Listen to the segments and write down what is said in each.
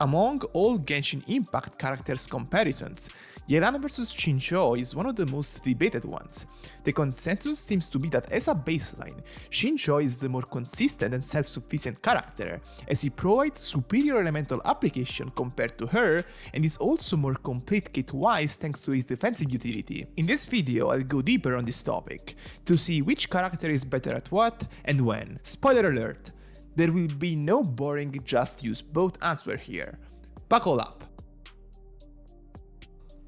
Among all Genshin Impact characters comparisons, Yelan vs Xingqiu is one of the most debated ones. The consensus seems to be that as a baseline, Xingqiu is the more consistent and self-sufficient character, as he provides superior elemental application compared to her and is also more complete kit-wise thanks to his defensive utility. In this video I'll go deeper on this topic, to see which character is better at what and when. Spoiler alert! There will be no boring just use both answer here. Buckle up!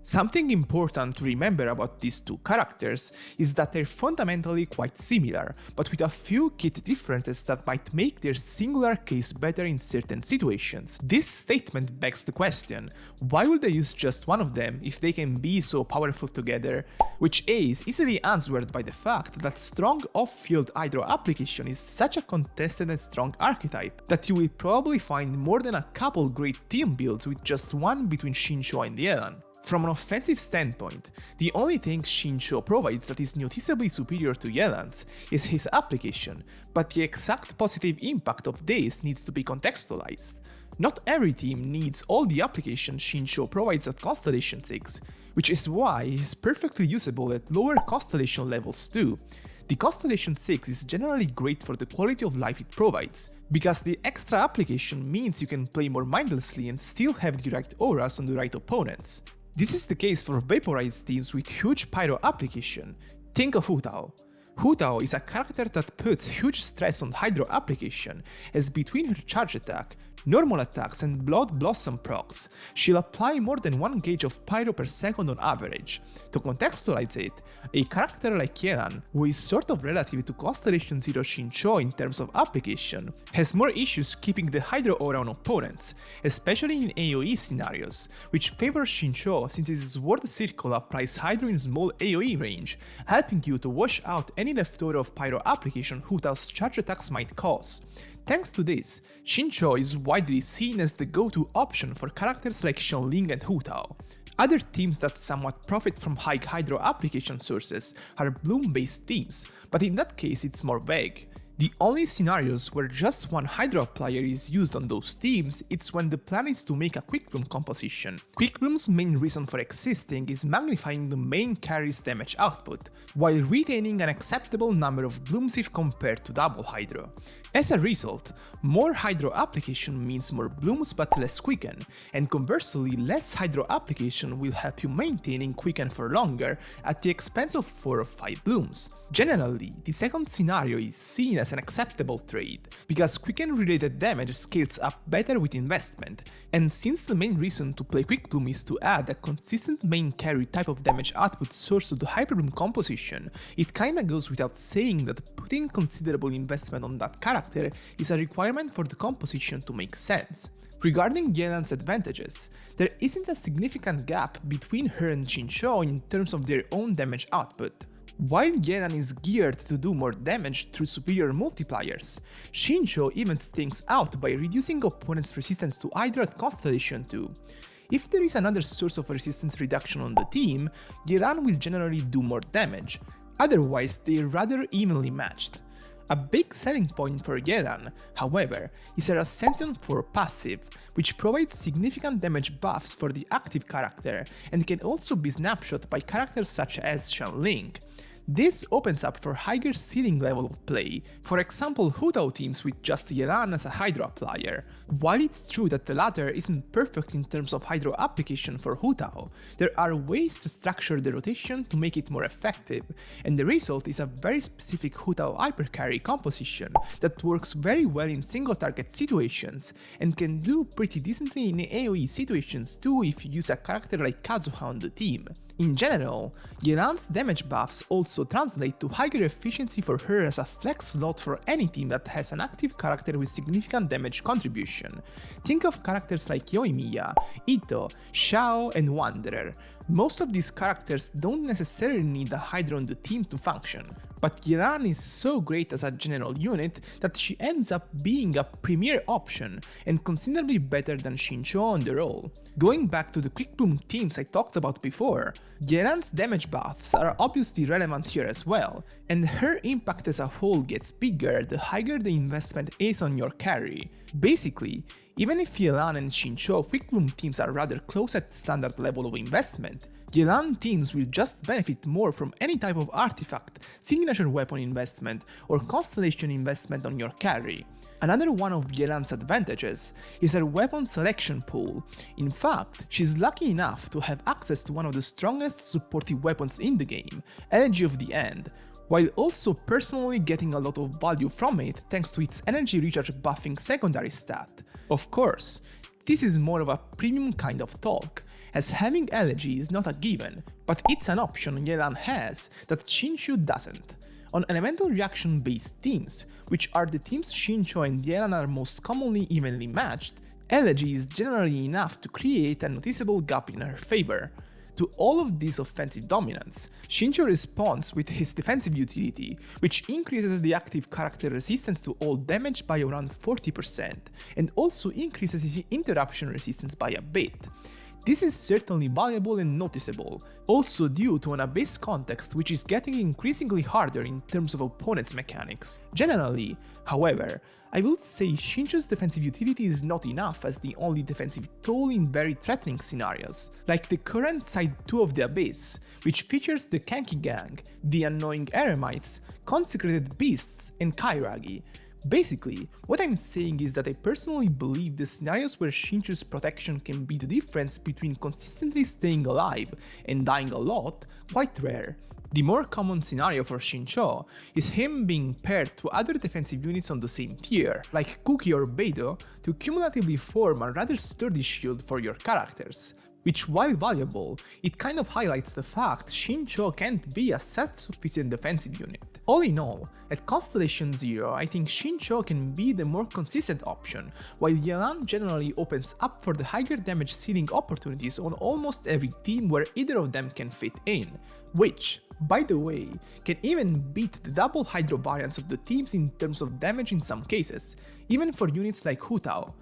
Something important to remember about these two characters is that they're fundamentally quite similar, but with a few kit differences that might make their singular case better in certain situations. This statement begs the question, why would they use just one of them if they can be so powerful together? Which is easily answered by the fact that strong off-field hydro application is such a contested and strong archetype that you will probably find more than a couple great team builds with just one between Xingqiu and Yelan. From an offensive standpoint, the only thing Xingqiu provides that is noticeably superior to Yelan's is his application, but the exact positive impact of this needs to be contextualized. Not every team needs all the application Xingqiu provides at Constellation 6, which is why he's perfectly usable at lower Constellation levels too. The Constellation 6 is generally great for the quality of life it provides, because the extra application means you can play more mindlessly and still have the right auras on the right opponents. This is the case for vaporized teams with huge pyro application. Think of Hu Tao. Hu Tao is a character that puts huge stress on hydro application, as between her charge attack, normal attacks and Blood Blossom procs, she'll apply more than 1 gauge of pyro per second on average. To contextualize it, a character like Yelan, who is sort of relative to Constellation 0 Xingqiu in terms of application, has more issues keeping the hydro aura on opponents, especially in AoE scenarios, which favor Xingqiu since his Sword Circle applies hydro in small AoE range, helping you to wash out any leftover of pyro application Hu Tao's charge attacks might cause. Thanks to this, Xingqiu is widely seen as the go-to option for characters like Xiangling and Hu Tao. Other teams that somewhat profit from high hydro application sources are bloom-based teams, but in that case it's more vague. The only scenarios where just one hydro applier is used on those teams, it's when the plan is to make a Quickbloom composition. Quickbloom's main reason for existing is magnifying the main carry's damage output, while retaining an acceptable number of blooms if compared to double hydro. As a result, more hydro application means more blooms but less quicken, and conversely less hydro application will help you maintaining quicken for longer at the expense of 4 or 5 blooms. Generally, the second scenario is seen as an acceptable trade, because quicken related damage scales up better with investment, and since the main reason to play Quickbloom is to add a consistent main carry type of damage output source to the Hyperbloom composition, it kinda goes without saying that putting considerable investment on that character is a requirement for the composition to make sense. Regarding Yelan's advantages, there isn't a significant gap between her and Xingqiu in terms of their own damage output. While Yelan is geared to do more damage through superior multipliers, Xingqiu evens things out by reducing opponents' resistance to Hydra at Constellation 2. If there is another source of resistance reduction on the team, Yelan will generally do more damage, otherwise they're rather evenly matched. A big selling point for Yelan, however, is her Ascension 4 passive, which provides significant damage buffs for the active character and can also be snapshot by characters such as Xiangling. This opens up for higher ceiling level of play, for example Hu Tao teams with just Yelan as a hydro applier. While it's true that the latter isn't perfect in terms of hydro application for Hu Tao, there are ways to structure the rotation to make it more effective, and the result is a very specific Hu Tao hypercarry composition that works very well in single target situations, and can do pretty decently in AoE situations too if you use a character like Kazuha on the team. In general, Yelan's damage buffs also translate to higher efficiency for her as a flex slot for any team that has an active character with significant damage contribution. Think of characters like Yoimiya, Ito, Xiao, and Wanderer. Most of these characters don't necessarily need a Hydra on the team to function, but Yelan is so great as a general unit that she ends up being a premier option and considerably better than Xingqiu on the role. Going back to the Quickbloom teams I talked about before, Yelan's damage buffs are obviously relevant here as well, and her impact as a whole gets bigger the higher the investment is on your carry. Basically, Even if Yelan and Xingqiu Quickbloom teams are rather close at standard level of investment, Yelan teams will just benefit more from any type of artifact, signature weapon investment, or Constellation investment on your carry. Another one of Yelan's advantages is her weapon selection pool. In fact, she's lucky enough to have access to one of the strongest supportive weapons in the game, Elegy of the End, while also personally getting a lot of value from it thanks to its energy recharge buffing secondary stat. Of course, this is more of a premium kind of talk, as having Elegy is not a given, but it's an option Yelan has that Xingqiu doesn't. On elemental reaction based teams, which are the teams Xingqiu and Yelan are most commonly evenly matched, Elegy is generally enough to create a noticeable gap in her favor. To all of this offensive dominance, Xingqiu responds with his defensive utility, which increases the active character resistance to all damage by around 40%, and also increases his interruption resistance by a bit. This is certainly valuable and noticeable, also due to an Abyss context which is getting increasingly harder in terms of opponents' mechanics. Generally, however, I would say Xingqiu's defensive utility is not enough as the only defensive tool in very threatening scenarios, like the current Side 2 of the Abyss, which features the Kanki Gang, the annoying Eremites, Consecrated Beasts, and Kairagi. Basically, what I'm saying is that I personally believe the scenarios where Xingqiu's protection can be the difference between consistently staying alive and dying a lot quite rare. The more common scenario for Xingqiu is him being paired to other defensive units on the same tier, like Cookie or Beidou, to cumulatively form a rather sturdy shield for your characters. Which, while valuable, it kind of highlights the fact Xingqiu can't be a self-sufficient defensive unit. All in all, at Constellation 0, I think Xingqiu can be the more consistent option, while Yelan generally opens up for the higher damage ceiling opportunities on almost every team where either of them can fit in, which, by the way, can even beat the double Hydro variants of the teams in terms of damage in some cases, even for units like Hu Tao.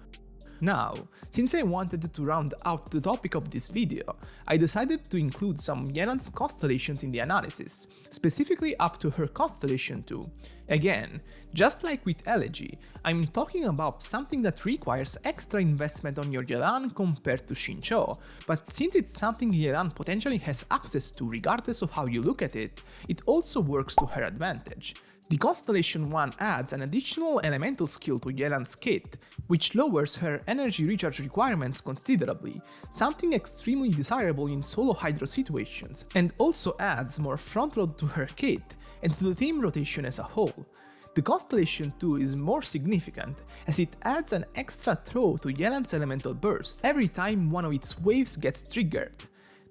Now, since I wanted to round out the topic of this video, I decided to include some Yelan's constellations in the analysis, specifically up to her Constellation 2. Again, just like with Elegy, I'm talking about something that requires extra investment on your Yelan compared to Xingqiu, but since it's something Yelan potentially has access to regardless of how you look at it, it also works to her advantage. The Constellation 1 adds an additional elemental skill to Yelan's kit, which lowers her energy recharge requirements considerably, something extremely desirable in solo Hydro situations, and also adds more front load to her kit and to the team rotation as a whole. The Constellation 2 is more significant, as it adds an extra throw to Yelan's elemental burst every time one of its waves gets triggered.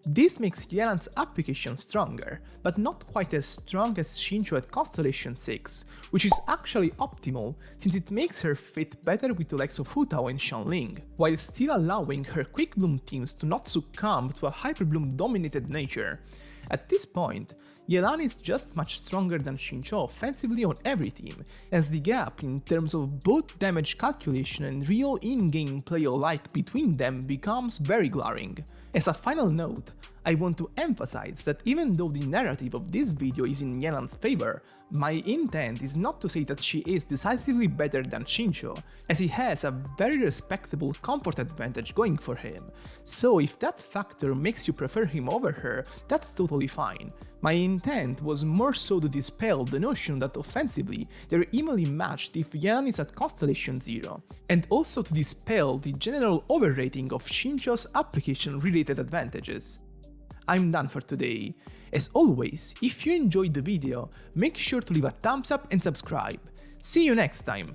This makes Yelan's application stronger, but not quite as strong as Xingqiu at Constellation 6, which is actually optimal since it makes her fit better with the likes of Hu Tao and Xiangling, while still allowing her Quickbloom teams to not succumb to a Hyperbloom dominated nature. At this point, Yelan is just much stronger than Xingqiu offensively on every team, as the gap in terms of both damage calculation and real in-game play alike between them becomes very glaring. As a final note, I want to emphasize that even though the narrative of this video is in Yelan's favor, my intent is not to say that she is decisively better than Xingqiu, as he has a very respectable comfort advantage going for him, so if that factor makes you prefer him over her, that's totally fine. My intent was more so to dispel the notion that offensively they're evenly matched if Yelan is at Constellation 0, and also to dispel the general overrating of Xingqiu's application-related advantages. I'm done for today. As always, if you enjoyed the video, make sure to leave a thumbs up and subscribe. See you next time!